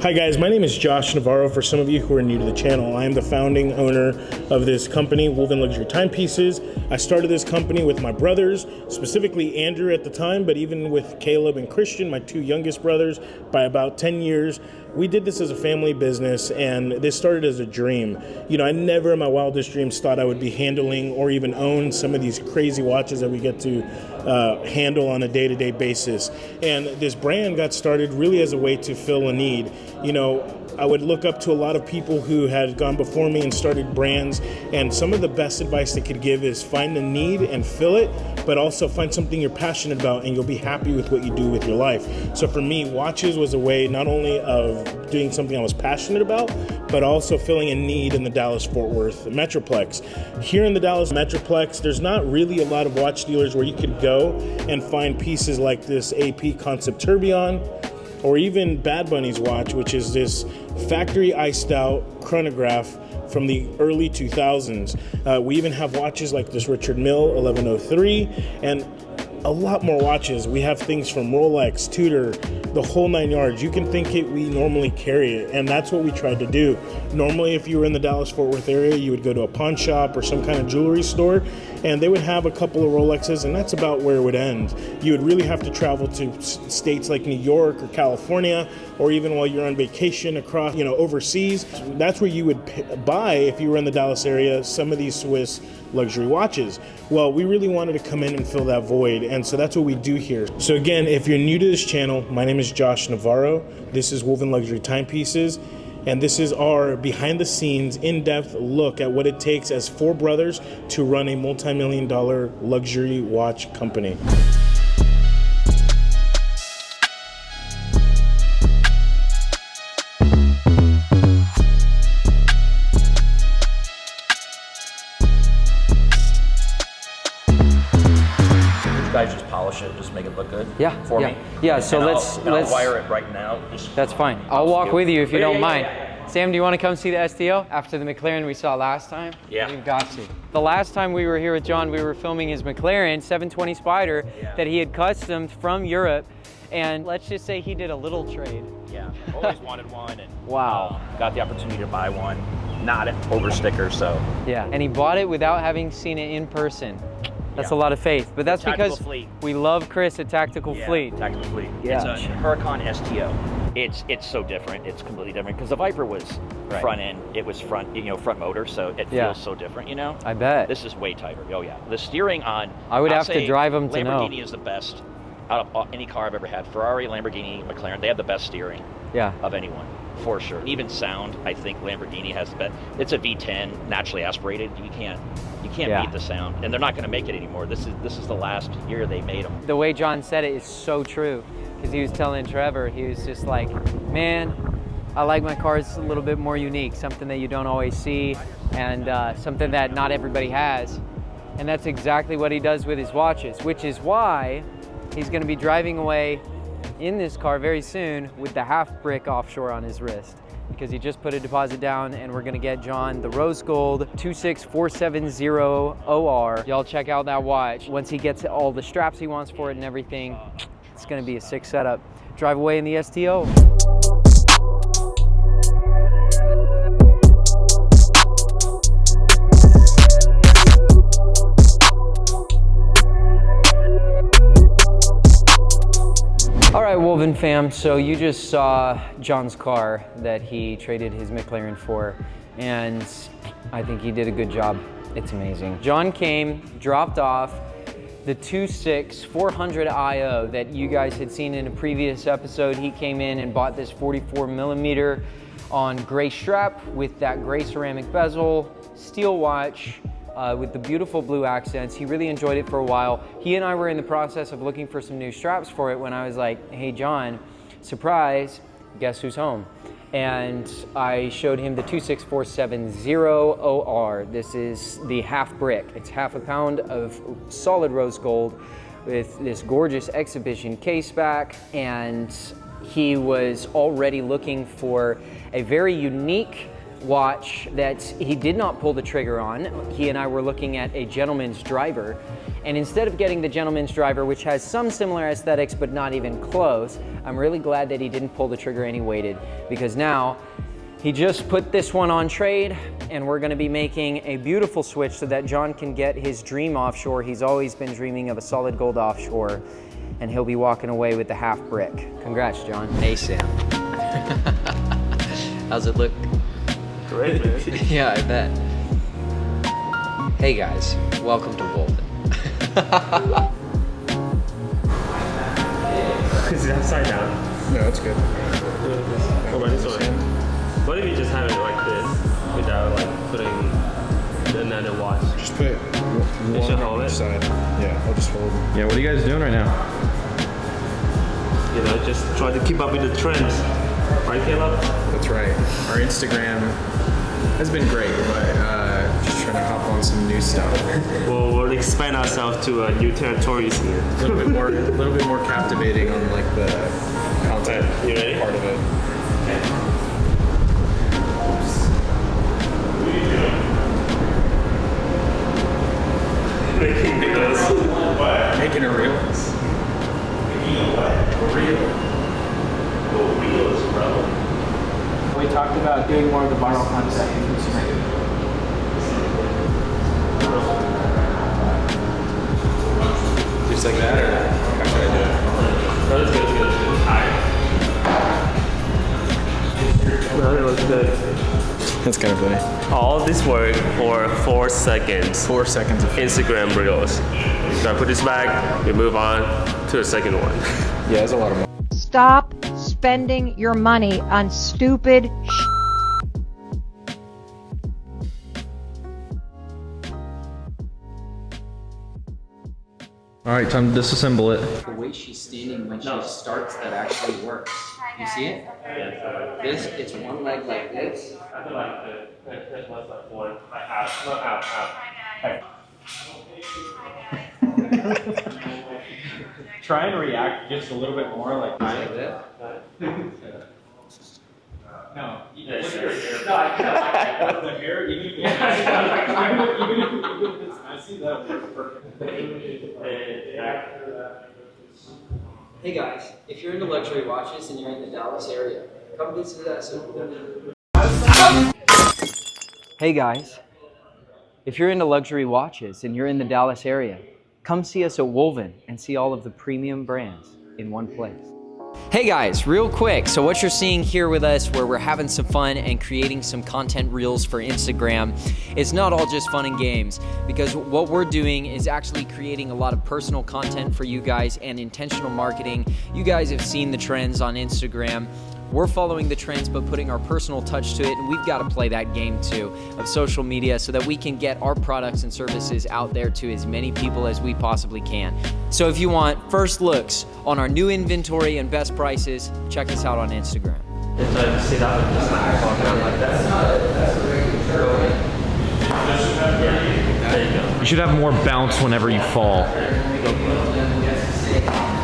Hi guys, my name is Josh Navarro. For some of you who are new to the channel, I am the founding owner of this company, WOLVYN Luxury Timepieces. I started this company with my brothers, specifically Andrew at the time, but even with Caleb and Christian, my two youngest brothers, by about 10 years. We did this as a family business, and this started as a dream. You know, I never in my wildest dreams thought I would be handling or even own some of these crazy watches that we get to handle on a day-to-day basis. And this brand got started really as a way to fill a need. You know, I would look up to a lot of people who had gone before me and started brands, and some of the best advice they could give is find the need and fill it, but also find something you're passionate about and you'll be happy with what you do with your life. So for me, watches was a way not only of doing something I was passionate about, but also filling a need in the Dallas-Fort Worth Metroplex. Here in the Dallas Metroplex, there's not really a lot of watch dealers where you could go and find pieces like this AP Concept Tourbillon, or even Bad Bunny's watch, which is this factory iced out chronograph from the early 2000s. We even have watches like this Richard Mille 1103 and a lot more watches. We have things from Rolex, Tudor, the whole 9 yards. You can think it, we normally carry it, and that's what we tried to do. Normally, if you were in the Dallas-Fort Worth area, you would go to a pawn shop or some kind of jewelry store, and they would have a couple of Rolexes, and that's about where it would end. You would really have to travel to states like New York or California, or even while you're on vacation across, overseas. That's where you would buy, if you were in the Dallas area, some of these Swiss luxury watches. Well, we really wanted to come in and fill that void, and so that's what we do here. So again, if you're new to this channel, my name is Josh Navarro. This is WOLVYN Luxury Timepieces, and this is our behind-the-scenes, in-depth look at what it takes as four brothers to run a multi-million-dollar luxury watch company. Guys, just polish it, just make it look good. Yeah, for me. Yeah. So I'll wire it right now. That's fine. I'll walk with you if you don't mind. Sam, do you want to come see the STO after the McLaren we saw last time? Yeah. We've got to. The last time we were here with John, we were filming his McLaren 720 Spider that he had customed from Europe, and let's just say he did a little trade. Yeah, always wanted one, and wow, got the opportunity to buy one, not over sticker, so. Yeah, and he bought it without having seen it in person. That's a lot of faith, but that's because we love Chris at Tactical Fleet. Tactical Fleet. Yeah. It's a Huracan STO. It's so different. It's completely different because the Viper was front end. It was front motor, so it feels so different. I bet. This is way tighter. Oh yeah. The steering on. I would have to drive them to know. Lamborghini is the best out of any car I've ever had. Ferrari, Lamborghini, McLaren. They have the best steering. Yeah. Of anyone. For sure. Even sound, I think Lamborghini has the best. It's a V10, naturally aspirated. You can't beat the sound, and they're not going to make it anymore. This is the last year they made them. The way John said it is so true, because he was telling Trevor, he was just like, man, I like my cars a little bit more unique, something that you don't always see, and something that not everybody has. And that's exactly what he does with his watches, which is why he's going to be driving away in this car very soon with the half brick offshore on his wrist, because he just put a deposit down, and we're gonna get John the rose gold 26470 OR. Y'all check out that watch. Once he gets all the straps he wants for it and everything, it's gonna be a sick setup. Drive away in the STO. All right, WOLVYN fam, so you just saw John's car that he traded his McLaren for, and I think he did a good job. It's amazing. John came, dropped off the 2.6 400 IO that you guys had seen in a previous episode. He came in and bought this 44 millimeter on gray strap with that gray ceramic bezel, steel watch, with the beautiful blue accents. He really enjoyed it for a while. He and I were in the process of looking for some new straps for it when I was like, hey John, surprise, guess who's home? And I showed him the 26470 OR. This is the half brick. It's half a pound of solid rose gold with this gorgeous exhibition case back, and he was already looking for a very unique watch that he did not pull the trigger on. He and I were looking at a gentleman's driver, and instead of getting the gentleman's driver, which has some similar aesthetics but not even close, I'm really glad that he didn't pull the trigger and he waited, because now he just put this one on trade, and we're gonna be making a beautiful switch so that John can get his dream offshore. He's always been dreaming of a solid gold offshore, and he'll be walking away with the half brick. Congrats, John. Hey, Sam. How's it look? Great, man. Yeah, I bet. Hey guys, welcome to WOLVYN. Is it upside down? No, it's good. What about this one? What if you just have it like this without like putting another watch? Just put one should on hold each it? side. Yeah, I'll just hold it. Yeah, what are you guys doing right now? You know, just try to keep up with the trends. Right, Caleb? That's right. Our Instagram has been great, but just trying to hop on some new stuff. We'll expand ourselves to new territories here. A little bit more captivating on like the content You ready? part of it. Making videos. Making a reel. We talked about doing more of the viral content. Just like that, or how should I do it? That's good. No, it looks good. That's kind of funny. All this work for 4 seconds. 4 seconds of Instagram reels. Now put this back, we move on to the second one. yeah, that's a lot of money. Stop spending your money on stupid All right, time to disassemble it. The way she's standing when she starts, that actually works. You see it? This, it's one leg like this. I feel like the was like one, like half, not half. Try and react just a little bit more like that. No. Yeah, sure. No, I the hair, even if it's messy, that works perfect. Hey guys, if you're into luxury watches and you're in the Dallas area, come visit us. Hey guys, if you're into luxury watches and you're in the Dallas area, come see us at WOLVYN and see all of the premium brands in one place. Hey guys, real quick, so what you're seeing here with us where we're having some fun and creating some content reels for Instagram, it's not all just fun and games, because what we're doing is actually creating a lot of personal content for you guys and intentional marketing. You guys have seen the trends on Instagram. We're following the trends but putting our personal touch to it, and we've got to play that game too of social media so that we can get our products and services out there to as many people as we possibly can. So if you want first looks on our new inventory and best prices, check us out on Instagram. Just try to sit up and just walk around like that. There you go. You should have more bounce whenever you fall.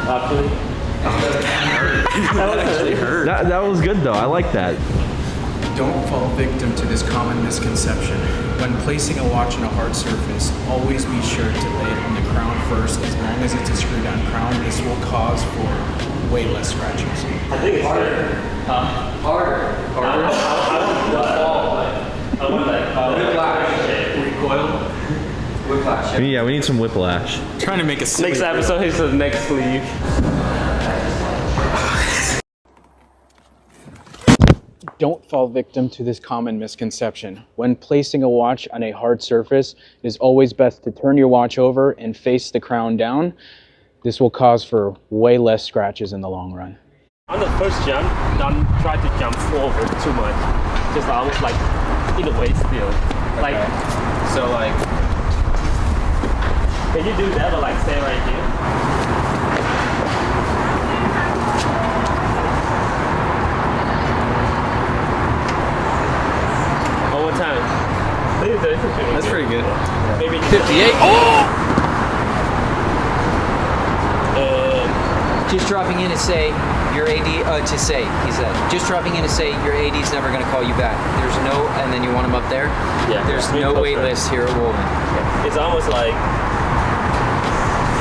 Actually. That actually hurt. That was good though. I like that. Don't fall victim to this common misconception. When placing a watch on a hard surface, always be sure to lay it on the crown first. As long as it's a screw down crown, this will cause for way less scratches. I think it's harder. Harder. I want like recoil. Whiplash. Yeah, we need some whiplash. Trying to make a silly Next episode is the next sleeve. Don't fall victim to this common misconception. When placing a watch on a hard surface, it is always best to turn your watch over and face the crown down. This will cause for way less scratches in the long run. On the first jump, don't try to jump forward too much. Just almost like in a way still. Like, So like, can you do that or like stay right here? One more time. that's pretty good. Maybe 58. Just dropping in to say, your AD, to say, he said, just dropping in to say your AD's never gonna call you back. There's no, and then you want him up there? Yeah. There's no wait list here at WOLVYN. It's almost like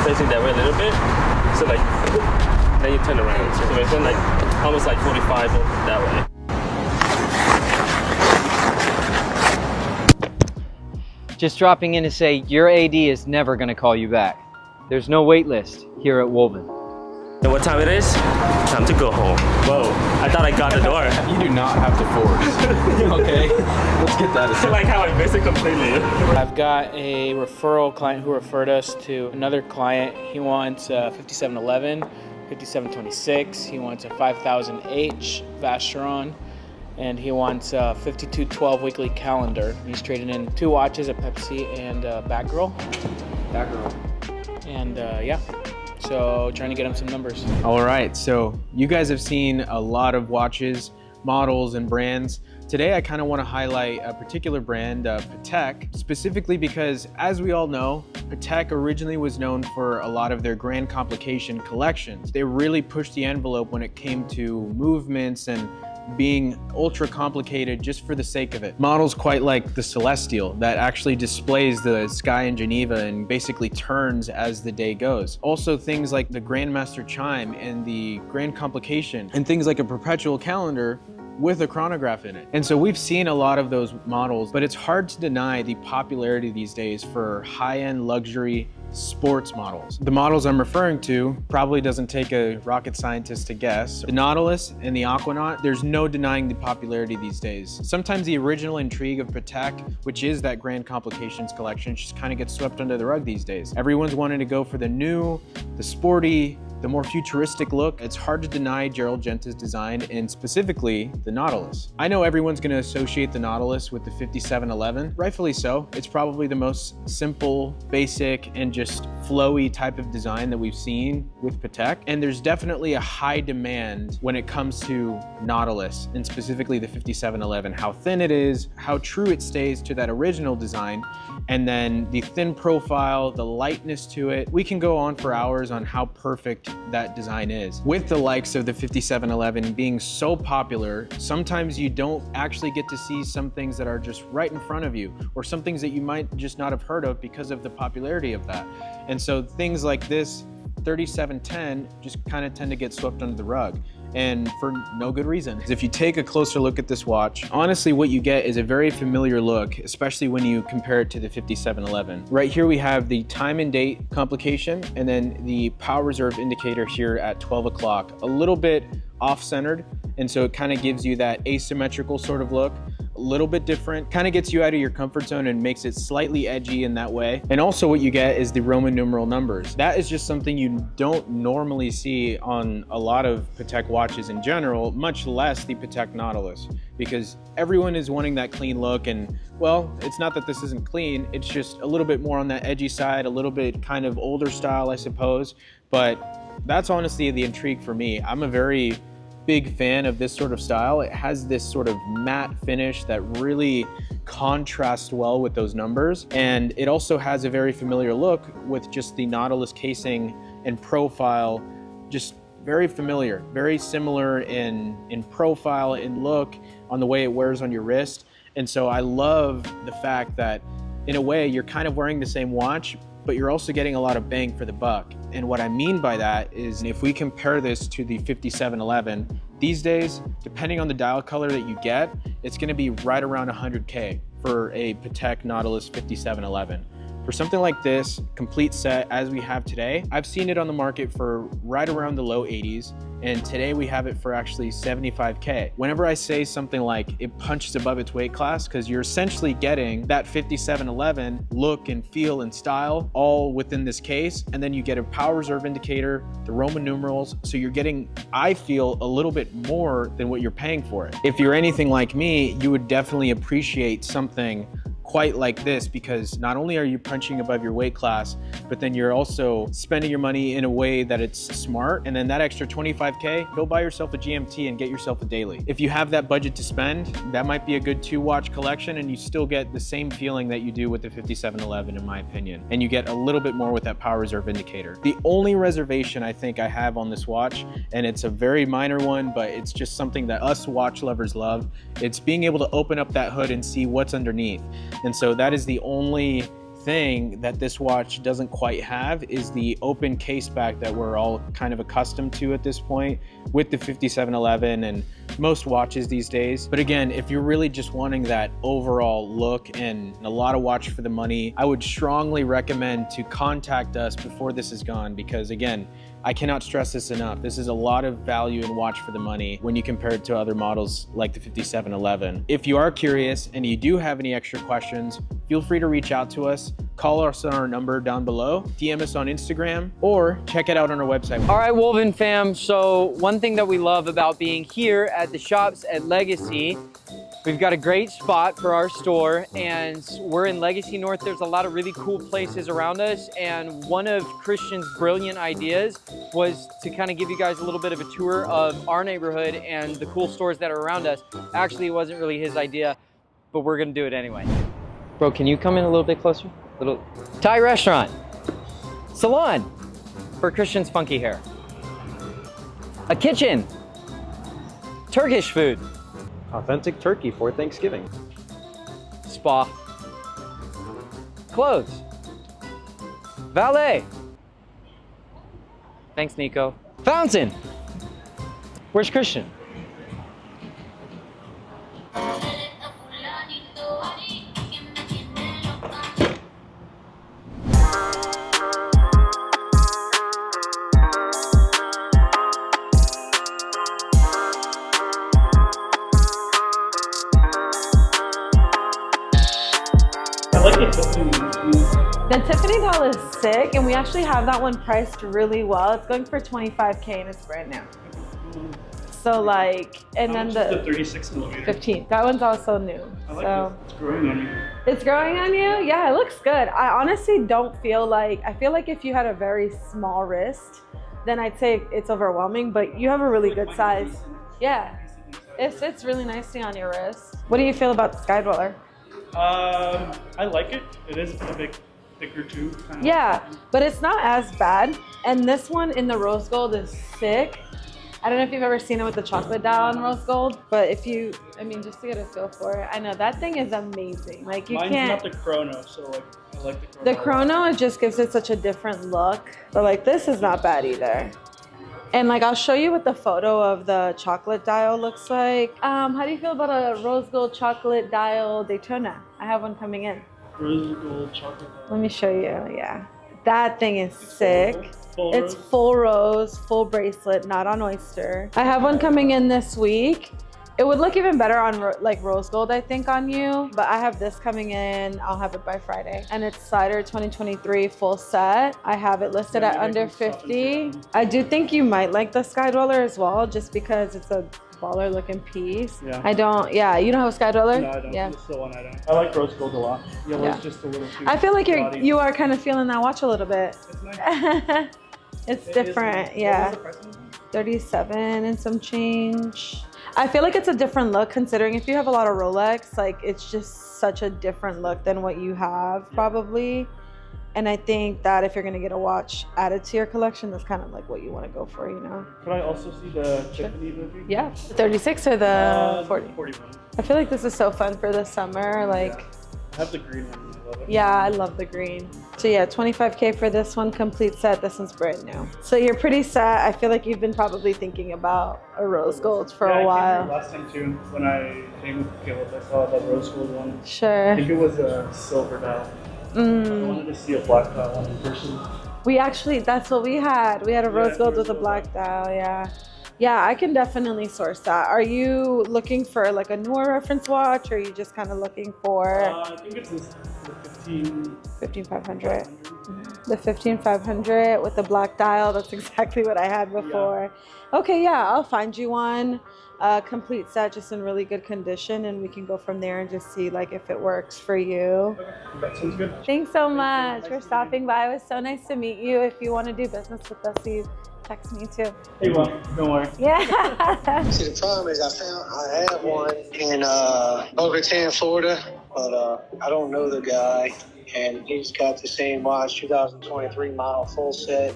facing that way a little bit. So like, then you turn around. So it's like almost like 45 that way. Just dropping in to say your AD is never gonna call you back. There's no wait list here at WOLVYN. And what time it is? Time to go home. Whoa, I thought I got the door. You do not have to force. Okay, let's get that. I like how I missed it completely. I've got a referral client who referred us to another client. He wants a 5711, 5726. He wants a 5000H Vacheron, and he wants a 5212 weekly calendar. He's trading in 2 watches, a Pepsi and a Batgirl. And yeah, so trying to get him some numbers. All right, so you guys have seen a lot of watches, models, and brands. Today I kind of want to highlight a particular brand, Patek, specifically because, as we all know, Patek originally was known for a lot of their grand complication collections. They really pushed the envelope when it came to movements and being ultra complicated just for the sake of it. Models quite like the Celestial that actually displays the sky in Geneva and basically turns as the day goes. Also things like the Grandmaster Chime and the Grand Complication, and things like a perpetual calendar with a chronograph in it. And so we've seen a lot of those models, but it's hard to deny the popularity these days for high-end luxury sports models. The models I'm referring to probably doesn't take a rocket scientist to guess. The Nautilus and the Aquanaut, there's no denying the popularity these days. Sometimes the original intrigue of Patek, which is that Grand Complications collection, just kind of gets swept under the rug these days. Everyone's wanting to go for the new, the sporty, the more futuristic look. It's hard to deny Gerald Genta's design, and specifically the Nautilus. I know everyone's going to associate the Nautilus with the 5711, rightfully so. It's probably the most simple, basic, and just flowy type of design that we've seen with Patek. And there's definitely a high demand when it comes to Nautilus, and specifically the 5711, how thin it is, how true it stays to that original design, and then the thin profile, the lightness to it. We can go on for hours on how perfect that design is. With the likes of the 5711 being so popular, sometimes you don't actually get to see some things that are just right in front of you, or some things that you might just not have heard of because of the popularity of that. And so things like this 3710 just kind of tend to get swept under the rug, and for no good reason. If you take a closer look at this watch, honestly what you get is a very familiar look, especially when you compare it to the 5711. Right here we have the time and date complication, and then the power reserve indicator here at 12 o'clock, a little bit off-centered, and so it kind of gives you that asymmetrical sort of look. A little bit different, kind of gets you out of your comfort zone and makes it slightly edgy in that way. And also what you get is the Roman numeral numbers. That is just something you don't normally see on a lot of Patek watches in general, much less the Patek Nautilus, because everyone is wanting that clean look. And well, it's not that this isn't clean, it's just a little bit more on that edgy side, a little bit kind of older style, I suppose. But that's honestly the intrigue for me. I'm a very big fan of this sort of style. It has this sort of matte finish that really contrasts well with those numbers, and it also has a very familiar look with just the Nautilus casing and profile, just very familiar, very similar in profile, in look, on the way it wears on your wrist. And so I love the fact that in a way you're kind of wearing the same watch, but you're also getting a lot of bang for the buck. And what I mean by that is, if we compare this to the 5711, these days, depending on the dial color that you get, it's gonna be right around 100K for a Patek Nautilus 5711. For something like this, complete set as we have today, I've seen it on the market for right around the low 80s, and today we have it for actually 75K. Whenever I say something like it punches above its weight class, because you're essentially getting that 5711 look and feel and style all within this case, and then you get a power reserve indicator, the Roman numerals, so you're getting, I feel, a little bit more than what you're paying for it. If you're anything like me, you would definitely appreciate something quite like this, because not only are you punching above your weight class, but then you're also spending your money in a way that it's smart. And then that extra 25K, go buy yourself a GMT and get yourself a daily. If you have that budget to spend, that might be a good 2-watch collection, and you still get the same feeling that you do with the 5711, in my opinion. And you get a little bit more with that power reserve indicator. The only reservation I think I have on this watch, and it's a very minor one, but it's just something that us watch lovers love, it's being able to open up that hood and see what's underneath. And so that is the only thing that this watch doesn't quite have, is the open case back that we're all kind of accustomed to at this point with the 5711 and most watches these days. But again, if you're really just wanting that overall look and a lot of watch for the money, I would strongly recommend to contact us before this is gone, because again, I cannot stress this enough. This is a lot of value in watch for the money when you compare it to other models like the 5711. If you are curious and you do have any extra questions, feel free to reach out to us. Call us on our number down below, DM us on Instagram, or check it out on our website. All right, WOLVYN fam. So one thing that we love about being here at the shops at Legacy, we've got a great spot for our store, and we're in Legacy North. There's a lot of really cool places around us, and one of Christian's brilliant ideas was to kind of give you guys a little bit of a tour of our neighborhood and the cool stores that are around us. Actually, it wasn't really his idea, but we're gonna do it anyway. Bro, can you come in a little bit closer? Little Thai restaurant, salon for Christian's funky hair, a kitchen, Turkish food, authentic turkey for Thanksgiving, spa, clothes, valet. Thanks, Nico. Fountain. Where's Christian? The Tiffany doll is sick, and we actually have that one priced really well. It's going for $25K and it's brand new. So like, and then the 36mm. 15. That one's also new. I like so this. It's growing on you. It's growing on you? Yeah, it looks good. I honestly don't feel like, I feel like if you had a very small wrist, then I'd say it's overwhelming, but you have a really good size. Yeah, it sits really nicely on your wrist. What do you feel about the Sky Dweller? I like it. It is a bit thicker too. Yeah, but it's not as bad. And this one in the rose gold is sick. I don't know if you've ever seen it with the chocolate dial in rose gold, but if you, I mean, just to get a feel for it, I know that thing is amazing. Like you Mine's can't. Not the chrono, so like I like the chrono. The chrono, it just gives it such a different look. But like this is not bad either. And like I'll show you what the photo of the chocolate dial looks like. How do you feel about a rose gold chocolate dial Daytona? I have one coming in. Rose gold chocolate dial. Let me show you. Yeah, that thing is sick. It's rose? Full rose, full bracelet, not on oyster. I have one coming in this week. It would look even better on like rose gold, I think, on you. But I have this coming in. I'll have it by Friday. And it's Cider 2023 full set. I have it listed at under 50. I do think you might like the Sky Dweller as well, just because it's a baller looking piece. Yeah. I don't, yeah, you don't have a Sky Dweller? No, I don't. Yeah. This is the one I don't. I like rose gold a lot. Yellow's Yeah. just a little too I feel like gaudy. you are kind of feeling that watch a little bit. It's nice. It's It different, is. yeah. What was the price on it? 37 and some change. I feel like it's a different look, considering if you have a lot of Rolex, like it's just such a different look than what you have probably. And I think that if you're gonna get a watch added to your collection, that's kind of like what you want to go for, you know? Could I also see the Tiffany movie? Yeah. 36 or the 40? 41. I feel like this is so fun for the summer, like. I have the green one. I love it. Yeah, I love the green. So yeah, 25K for this one, complete set. This one's brand new. So you're pretty set. I feel like you've been probably thinking about a rose gold for a I while. came here last time too. When I came with Caleb, I saw that rose gold one. Sure. I think it was a silver dial. I wanted to see a black dial one in person. We actually, that's what we had. We had a rose gold with a black dial, yeah. Yeah, I can definitely source that. Are you looking for like a newer reference watch, or are you just kind of looking for? I think it's the 15500. The 15500 with the black dial, that's exactly what I had before. Okay, yeah, I'll find you one. Complete set, just in really good condition, and we can go from there and just see like if it works for you. Okay, that sounds good. Thanks so much for stopping by. It was so nice to meet you. If you want to do business with us, you text me too. Hey, well, don't worry. Yeah. See, the problem is I have one in Boca Raton, Florida, but I don't know the guy, and he's got the same watch, 2023 model, full set,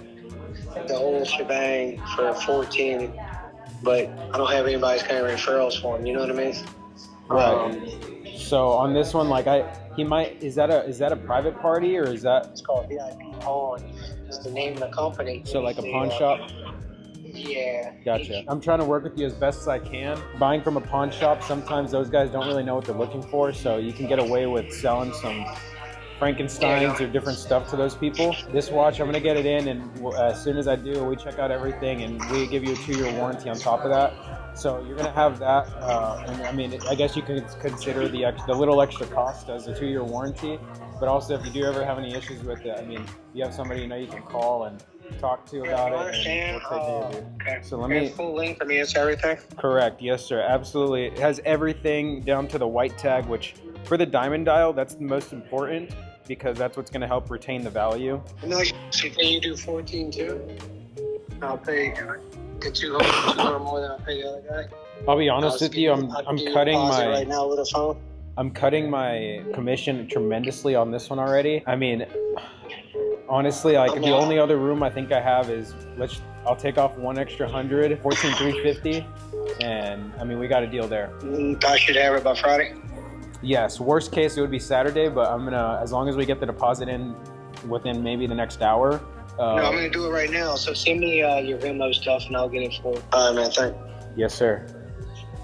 the whole shebang for 14. But I don't have anybody's kind of referrals for him. You know what I mean? Right. So on this one, like he might. Is that a private party or is that? It's called VIP Pawn. It's the name of the company. So like a pawn shop. Yeah. Gotcha. I'm trying to work with you as best as I can. Buying from a pawn shop, sometimes those guys don't really know what they're looking for, so you can get away with selling some Frankensteins or different stuff to those people. This watch, I'm gonna get it in, and as soon as I do, we check out everything, and we give you a 2-year warranty on top of that. So you're gonna have that, and I mean, I guess you could consider the little extra cost as a 2-year warranty. But also, if you do ever have any issues with it, I mean, you have somebody you can call and talk to about it, and we'll take care of you. Okay. So let me. Full length. I mean, it's everything. Correct. Yes, sir. Absolutely. It has everything down to the white tag, which for the diamond dial, that's the most important because that's what's going to help retain the value. No, so can you do 14 too? I'll pay the 200 more than I'll pay the other guy. I'll be honest with you. I'm cutting my right now with a phone. I'm cutting my commission tremendously on this one already. I mean, honestly, like the only other room I think I have is I'll take off one extra 100, 14,350, and I mean we got a deal there. I should have it by Friday. Yes, worst case it would be Saturday, but I'm gonna, as long as we get the deposit in within maybe the next hour. No, I'm gonna do it right now. So send me your Venmo stuff, and I'll get it for. All right, man. Thanks. Yes, sir.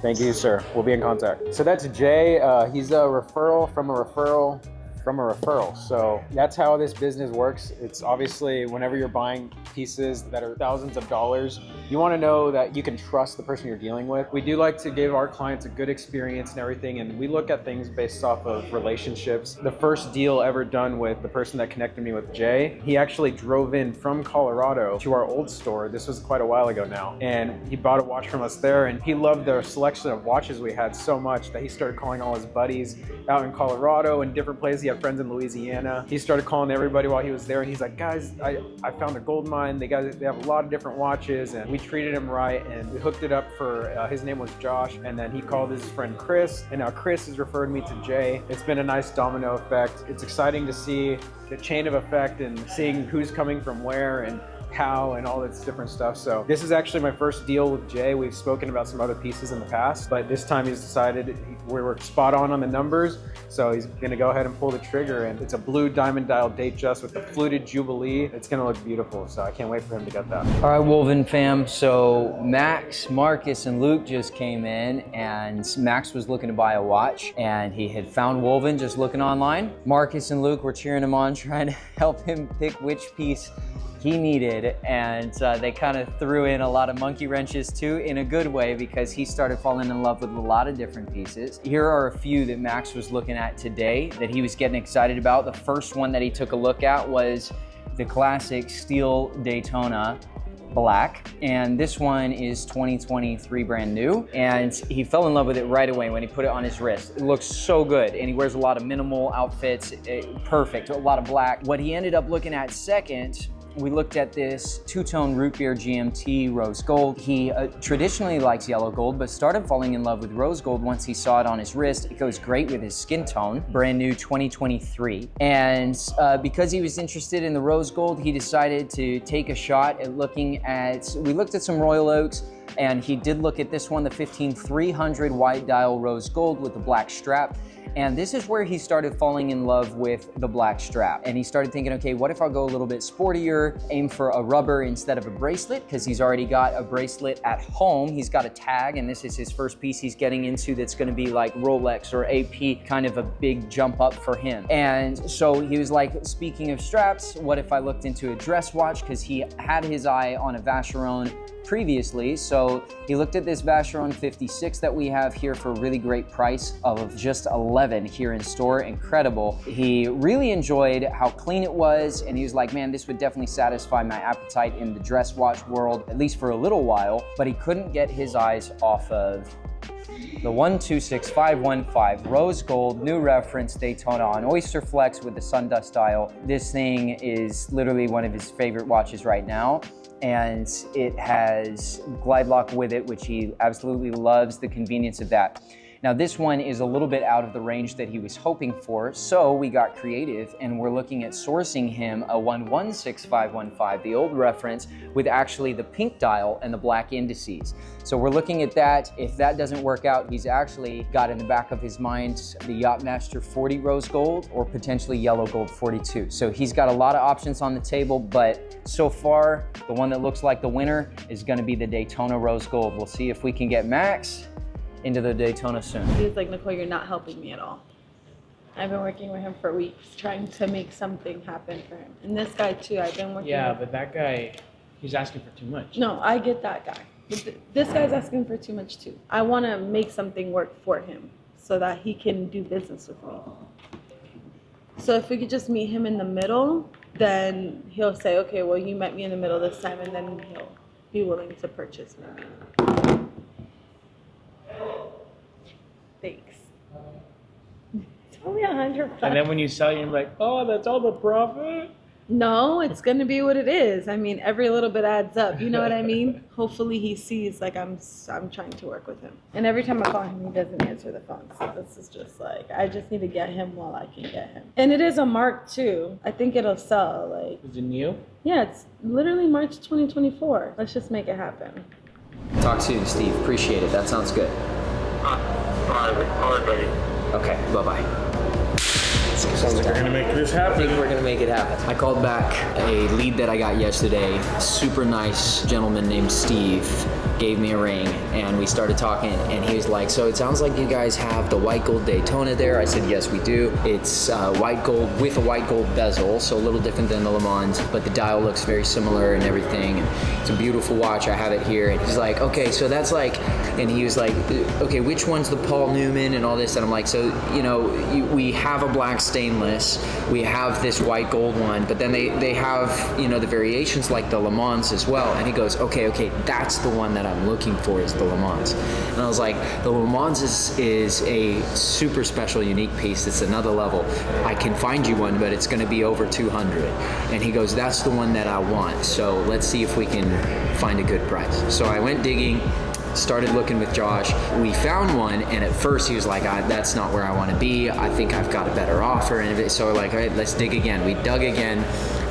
Thank you, sir. We'll be in contact. So that's Jay. He's a referral from a referral from a referral. So that's how this business works. It's obviously whenever you're buying pieces that are thousands of dollars, you want to know that you can trust the person you're dealing with. We do like to give our clients a good experience and everything, and we look at things based off of relationships. The first deal ever done with the person that connected me with Jay, he actually drove in from Colorado to our old store. This was quite a while ago now, and he bought a watch from us there, and he loved the selection of watches we had so much that he started calling all his buddies out in Colorado and different places. He had friends in Louisiana. He started calling everybody while he was there, and he's like, guys, I found a gold mine. They have a lot of different watches, and we treated him right, and we hooked it up for, his name was Josh, and then he called his friend Chris, and now Chris has referred me to Jay. It's been a nice domino effect. It's exciting to see the chain of effect and seeing who's coming from where and how and all this different stuff. So this is actually my first deal with Jay. We've spoken about some other pieces in the past, but this time he's decided we were spot on the numbers. So he's gonna go ahead and pull the trigger, and it's a blue diamond dial date just with the fluted Jubilee. It's gonna look beautiful. So I can't wait for him to get that. All right, WOLVYN fam. So Max, Marcus, and Luke just came in, and Max was looking to buy a watch, and he had found WOLVYN just looking online. Marcus and Luke were cheering him on, trying to help him pick which piece he needed, and they kind of threw in a lot of monkey wrenches too, in a good way, because he started falling in love with a lot of different pieces. Here are a few that Max was looking at today that he was getting excited about. The first one that he took a look at was the classic steel Daytona black, and this one is 2023 brand new, and he fell in love with it right away when he put it on his wrist. It looks so good, and he wears a lot of minimal outfits, perfect, a lot of black. What he ended up looking at second, we looked at this two-tone root beer GMT rose gold. He traditionally likes yellow gold, but started falling in love with rose gold once he saw it on his wrist. It goes great with his skin tone. Brand new 2023. And because he was interested in the rose gold, he decided to take a shot at looking at, we looked at some Royal Oaks, and he did look at this one, the 15300 white dial rose gold with the black strap. And this is where he started falling in love with the black strap. And he started thinking, okay, what if I'll go a little bit sportier, aim for a rubber instead of a bracelet, because he's already got a bracelet at home. He's got a tag, and this is his first piece he's getting into that's gonna be like Rolex or AP, kind of a big jump up for him. And so he was like, speaking of straps, what if I looked into a dress watch? Because he had his eye on a Vacheron previously. So he looked at this Vacheron 56 that we have here for a really great price of just 11 here in store. Incredible. He really enjoyed how clean it was, and he was like, man, this would definitely satisfy my appetite in the dress watch world, at least for a little while. But he couldn't get his eyes off of the 126515 rose gold, new reference Daytona on Oyster Flex with the Sundust dial. This thing is literally one of his favorite watches right now, and it has glide lock with it, which he absolutely loves the convenience of that. Now this one is a little bit out of the range that he was hoping for, so we got creative and we're looking at sourcing him a 116515, the old reference, with actually the pink dial and the black indices. So we're looking at that. If that doesn't work out, he's actually got in the back of his mind the Yachtmaster 40 rose gold or potentially yellow gold 42. So he's got a lot of options on the table, but so far, the one that looks like the winner is gonna be the Daytona rose gold. We'll see if we can get Max into the Daytona soon. He was like, Nicole, you're not helping me at all. I've been working with him for weeks, trying to make something happen for him. And this guy too, I've been working with. But that guy, he's asking for too much. No, I get that guy. But this guy's asking for too much too. I want to make something work for him so that he can do business with me. So if we could just meet him in the middle, then he'll say, okay, well, you met me in the middle this time, and then he'll be willing to purchase maybe. Thanks. It's only $100. And then when you sell, you're like, oh, that's all the profit? No, it's gonna be what it is. I mean, every little bit adds up. You know what I mean? Hopefully he sees like I'm trying to work with him. And every time I call him, he doesn't answer the phone. So this is just like, I just need to get him while I can get him. And it is a Mark too. I think it'll sell. Like, is it new? Yeah, it's literally March 2024. Let's just make it happen. Talk soon, Steve. Appreciate it. That sounds good. All right, buddy. Okay, bye-bye. Sounds like we're gonna make this happen. I think we're gonna make it happen. I called back a lead that I got yesterday. Super nice gentleman named Steve gave me a ring and we started talking and he was like, so it sounds like you guys have the white gold Daytona there. I said, yes, we do. It's white gold with a white gold bezel, so a little different than the Le Mans, but the dial looks very similar and everything. And it's a beautiful watch. I have it here. And he's like, okay, so that's like, and he was like, okay, which one's the Paul Newman and all this? And I'm like, so, you know, we have a black stainless, we have this white gold one, but then they have, you know, the variations like the Le Mans as well. And he goes, okay, that's the one that I'm looking for is the Le Mans. And I was like, the Le Mans is a super special, unique piece. It's another level. I can find you one, but it's going to be over 200. And he goes, that's the one that I want. So let's see if we can find a good price. So I went digging, started looking with Josh. We found one, and at first he was like, that's not where I want to be. I think I've got a better offer. And so we're like, all right, let's dig again. We dug again.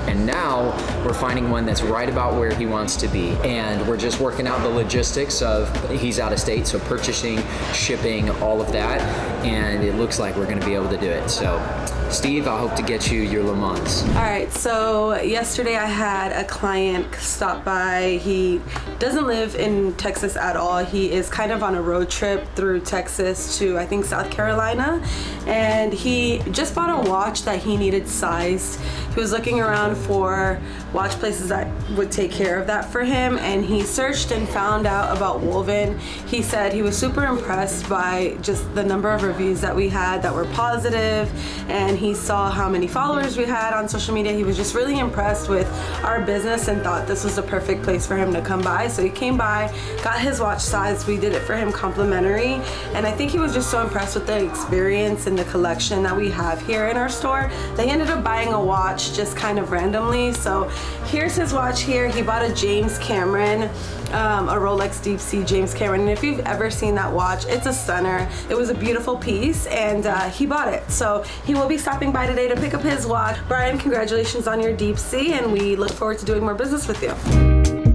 And now we're finding one that's right about where he wants to be. And we're just working out the logistics of he's out of state, so purchasing, shipping, all of that. And it looks like we're gonna be able to do it. So Steve, I hope to get you your Le Mans. All right, so yesterday I had a client stop by. He doesn't live in Texas at all. He is kind of on a road trip through Texas to, I think, South Carolina. And he just bought a watch that he needed sized. He was looking around for watch places that would take care of that for him, and he searched and found out about WOLVYN. He said he was super impressed by just the number of reviews that we had that were positive, and he saw how many followers we had on social media. He was just really impressed with our business and thought this was the perfect place for him to come by. So he came by, got his watch size. We did it for him complimentary, and I think he was just so impressed with the experience and the collection that we have here in our store. They ended up buying a watch just kind of randomly. So here's his watch here. He bought a James Cameron, a Rolex Deep Sea James Cameron, and if you've ever seen that watch, it's a stunner. It was a beautiful piece, and he bought it. So he will be stopping by today to pick up his watch. Brian, congratulations on your Deep Sea, and we look forward to doing more business with you.